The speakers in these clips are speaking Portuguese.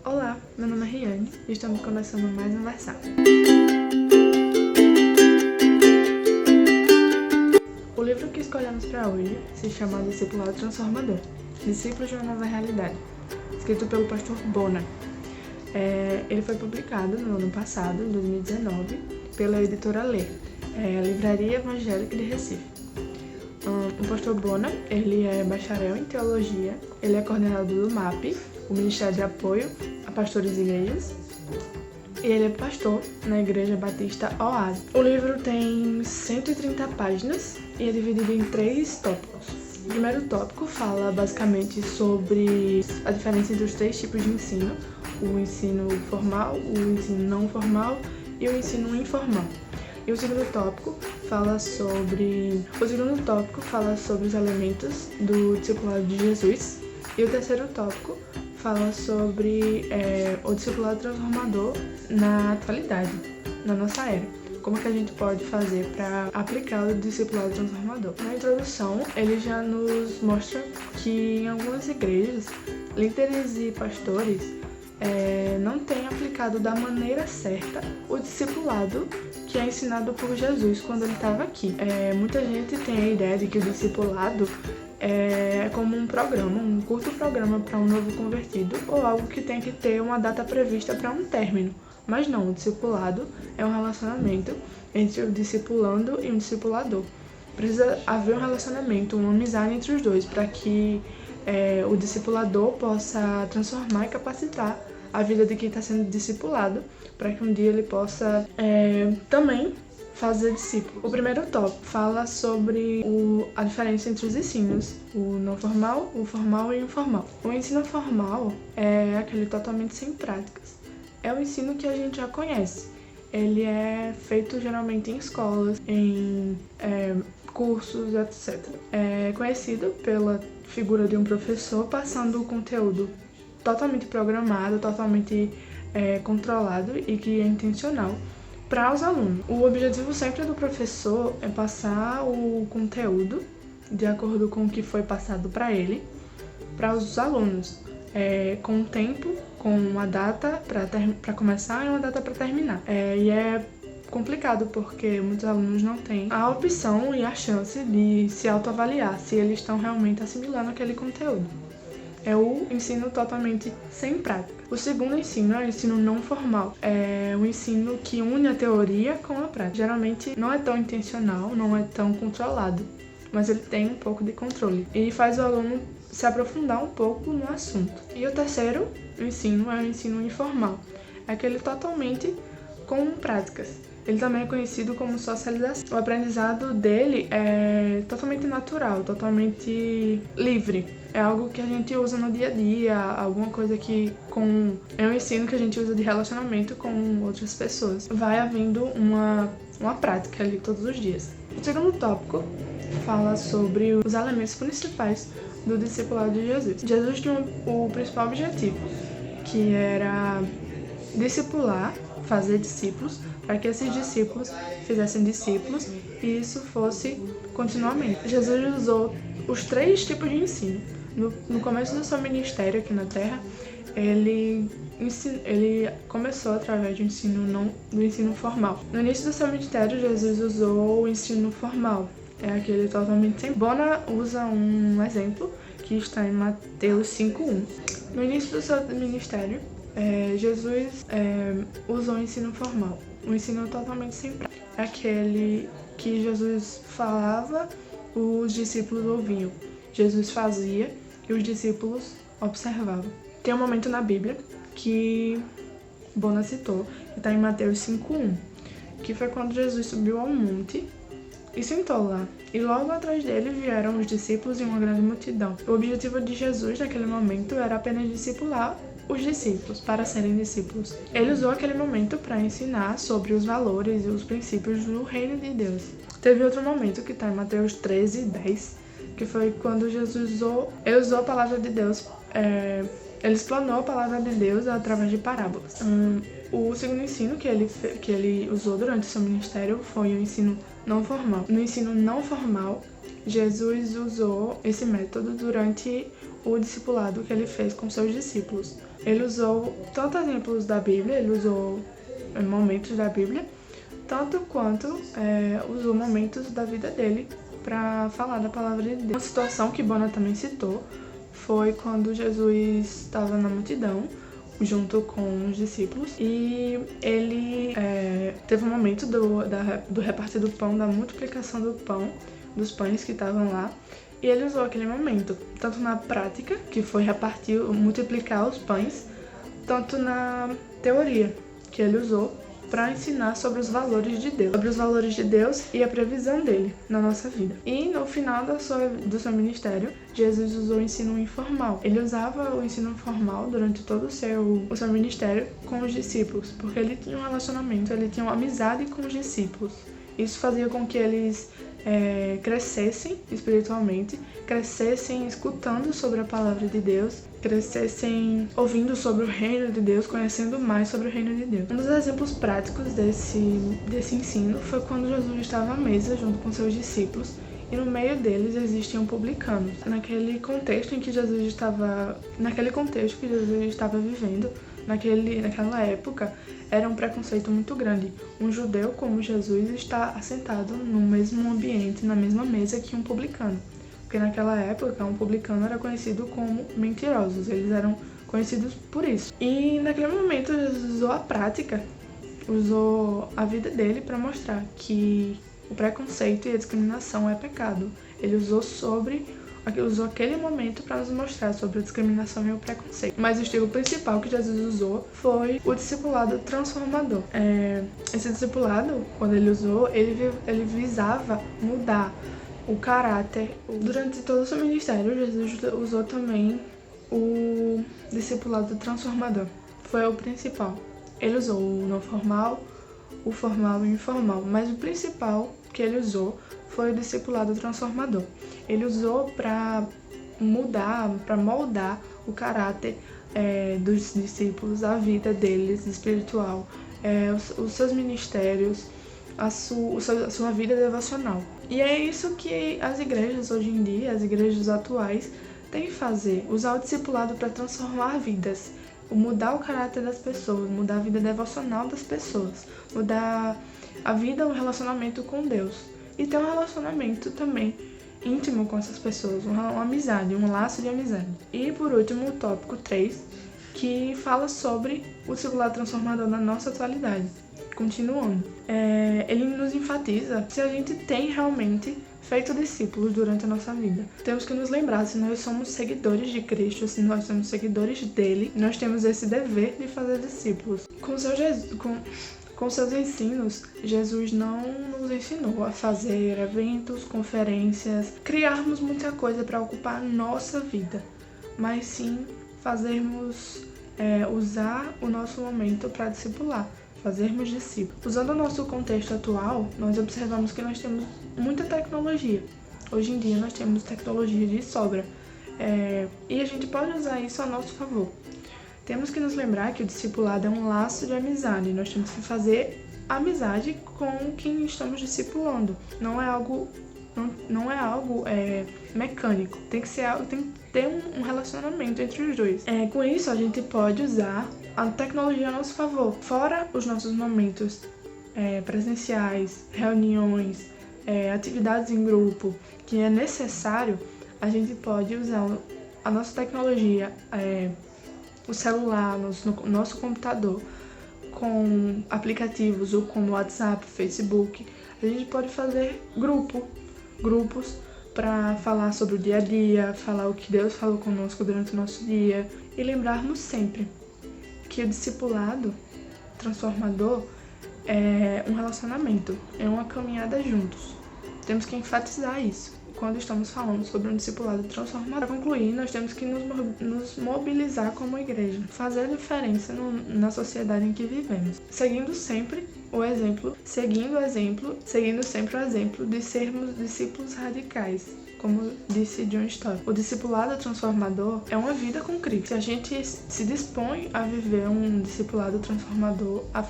Olá, meu nome é Riane e estamos começando mais um Versar. O livro que escolhemos para hoje se chama Discipulado Transformador, Discípulos de uma Nova Realidade, escrito pelo pastor Bona. Ele foi publicado no ano passado, em 2019, pela editora Lê, Livraria Evangélica de Recife. O pastor Bona, ele é bacharel em teologia, ele é coordenador do MAP, o Ministério de Apoio a Pastores e Igrejas, e ele é pastor na Igreja Batista Oásis. O livro tem 130 páginas e é dividido em 3 tópicos. O primeiro tópico fala basicamente sobre a diferença entre os 3 tipos de ensino, o ensino formal, o ensino não formal e o ensino informal. E o segundo tópico fala sobre os elementos do discipulado de Jesus. E o terceiro tópico fala sobre o discipulado transformador na atualidade, na nossa era. Como que a gente pode fazer para aplicar o discipulado transformador? Na introdução, ele já nos mostra que em algumas igrejas, líderes e pastores não têm aplicado da maneira certa o discipulado que é ensinado por Jesus quando ele estava aqui. Muita gente tem a ideia de que o discipulado é como um programa, um curto programa para um novo convertido ou algo que tem que ter uma data prevista para um término. Mas não, o discipulado é um relacionamento entre o discipulando e o discipulador. Precisa haver um relacionamento, uma amizade entre os dois para que o discipulador possa transformar e capacitar a vida de quem está sendo discipulado para que um dia ele possa também fazer discípulo. O primeiro tópico fala sobre a diferença entre os ensinos, o não formal, o formal e o informal. O ensino formal é aquele totalmente sem práticas. É o ensino que a gente já conhece. Ele é feito geralmente em escolas, em cursos, etc. É conhecido pela figura de um professor passando o conteúdo totalmente programado, totalmente controlado e que é intencional para os alunos. O objetivo sempre do professor é passar o conteúdo de acordo com o que foi passado para ele, para os alunos, com um tempo, com uma data para começar e uma data para terminar. E é complicado porque muitos alunos não têm a opção e a chance de se autoavaliar se eles estão realmente assimilando aquele conteúdo. É o ensino totalmente sem prática. O segundo ensino é o ensino não formal. É o ensino que une a teoria com a prática. Geralmente não é tão intencional, não é tão controlado, mas ele tem um pouco de controle e faz o aluno se aprofundar um pouco no assunto. E o terceiro ensino é o ensino informal. É aquele totalmente com práticas. Ele também é conhecido como socialização. O aprendizado dele é totalmente natural, totalmente livre. É algo que a gente usa no dia a dia, alguma coisa é um ensino que a gente usa de relacionamento com outras pessoas. Vai havendo uma prática ali todos os dias. O segundo tópico fala sobre os elementos principais do discipulado de Jesus. Jesus tinha o principal objetivo, que era discipular, fazer discípulos, para que esses discípulos fizessem discípulos e isso fosse continuamente. Jesus usou os 3 tipos de ensino. No começo do seu ministério aqui na Terra, ele começou através do ensino formal. No início do seu ministério, Jesus usou o ensino formal, é aquele totalmente sem. Bona usa um exemplo que está em Mateus 5:1. No início do seu ministério, Jesus usou o ensino formal, um ensino totalmente sem prática. É aquele que Jesus falava, os discípulos ouviam. Jesus fazia e os discípulos observavam. Tem um momento na Bíblia que Bona citou, que está em Mateus 5:1, que foi quando Jesus subiu ao monte e sentou lá. E logo atrás dele vieram os discípulos e uma grande multidão. O objetivo de Jesus naquele momento era apenas discipular os discípulos, para serem discípulos. Ele usou aquele momento para ensinar sobre os valores e os princípios do reino de Deus. Teve outro momento que está em Mateus 13:10, que foi quando Jesus usou a palavra de Deus, ele explanou a palavra de Deus através de parábolas. O segundo ensino que ele usou durante o seu ministério foi o ensino não formal. No ensino não formal, Jesus usou esse método durante o discipulado que ele fez com seus discípulos. Ele usou tanto exemplos da Bíblia, ele usou momentos da Bíblia, tanto quanto usou momentos da vida dele para falar da palavra de Deus. Uma situação que Bona também citou foi quando Jesus estava na multidão, junto com os discípulos, e ele teve um momento do repartir do pão, da multiplicação do pão, dos pães que estavam lá, e ele usou aquele momento, tanto na prática, que foi repartir, multiplicar os pães, tanto na teoria, que ele usou para ensinar sobre os valores de Deus e a previsão dele na nossa vida. E no final do seu ministério, Jesus usou o ensino informal. Ele usava o ensino informal durante todo o seu ministério com os discípulos, porque ele tinha um relacionamento, ele tinha uma amizade com os discípulos. Isso fazia com que eles crescessem espiritualmente, crescessem escutando sobre a palavra de Deus, crescessem ouvindo sobre o reino de Deus, conhecendo mais sobre o reino de Deus. Um dos exemplos práticos desse ensino foi quando Jesus estava à mesa junto com seus discípulos e no meio deles existiam publicanos. Naquele contexto que Jesus estava vivendo, naquela época, era um preconceito muito grande. Um judeu como Jesus está assentado no mesmo ambiente, na mesma mesa que um publicano. Porque naquela época, um publicano era conhecido como mentirosos. Eles eram conhecidos por isso. E naquele momento, Jesus usou a prática, usou a vida dele para mostrar que o preconceito e a discriminação é pecado. Ele usou aquele momento para nos mostrar sobre a discriminação e o preconceito. Mas o estilo principal que Jesus usou foi o discipulado transformador. Esse discipulado, quando ele usou, ele visava mudar o caráter. Durante todo o seu ministério, Jesus usou também o discipulado transformador. Foi o principal. Ele usou o não formal, o formal e o informal, mas o principal que ele usou foi o discipulado transformador. Ele usou para moldar o caráter dos discípulos, a vida deles espiritual, os seus ministérios, a sua vida devocional. E é isso que as igrejas hoje em dia, as igrejas atuais, têm que fazer, usar o discipulado para transformar vidas, mudar o caráter das pessoas, mudar a vida devocional das pessoas, mudar a vida, o relacionamento com Deus. E ter um relacionamento também íntimo com essas pessoas, uma amizade, um laço de amizade. E por último, o tópico 3, que fala sobre o discipulado transformador na nossa atualidade. Continuando, ele nos enfatiza se a gente tem realmente feito discípulos durante a nossa vida. Temos que nos lembrar, se nós somos seguidores de Cristo, se nós somos seguidores dele, nós temos esse dever de fazer discípulos. Com seus ensinos, Jesus não nos ensinou a fazer eventos, conferências, criarmos muita coisa para ocupar a nossa vida, mas sim usar o nosso momento para discipular, fazermos discípulos. Usando o nosso contexto atual, nós observamos que nós temos muita tecnologia. Hoje em dia nós temos tecnologia de sobra e a gente pode usar isso a nosso favor. Temos que nos lembrar que o discipulado é um laço de amizade. Nós temos que fazer amizade com quem estamos discipulando. Não é algo mecânico. Tem que ter um relacionamento entre os dois. Com isso, a gente pode usar a tecnologia a nosso favor. Fora os nossos momentos presenciais, reuniões, atividades em grupo, que é necessário, a gente pode usar a nossa tecnologia, o celular, nosso computador, com aplicativos ou como WhatsApp, Facebook. A gente pode fazer grupos para falar sobre o dia a dia, falar o que Deus falou conosco durante o nosso dia e lembrarmos sempre que o discipulado transformador é um relacionamento, é uma caminhada juntos. Temos que enfatizar isso quando estamos falando sobre um discipulado transformador. Para concluir, nós temos que nos mobilizar como igreja, fazer a diferença na sociedade em que vivemos, seguindo sempre o exemplo de sermos discípulos radicais, como disse John Stott. O discipulado transformador é uma vida com Cristo. Se a gente se dispõe a viver um discipulado transformador, a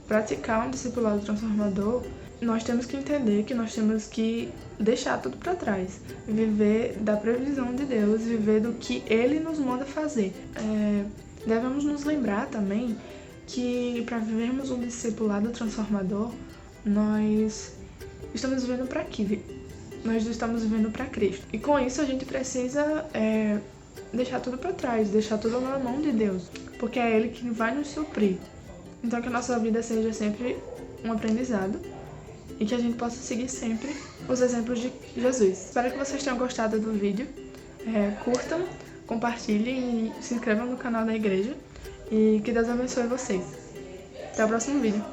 praticar um discipulado transformador, nós temos que entender que nós temos que deixar tudo para trás, viver da previsão de Deus, viver do que Ele nos manda fazer. Devemos nos lembrar também que para vivermos um discipulado transformador, nós estamos vivendo para quê? Nós estamos vivendo para Cristo. E com isso a gente precisa deixar tudo para trás, deixar tudo na mão de Deus, porque é Ele que vai nos suprir. Então que a nossa vida seja sempre um aprendizado e que a gente possa seguir sempre os exemplos de Jesus. Espero que vocês tenham gostado do vídeo. Curtam, compartilhem e se inscrevam no canal da igreja. E que Deus abençoe vocês. Até o próximo vídeo.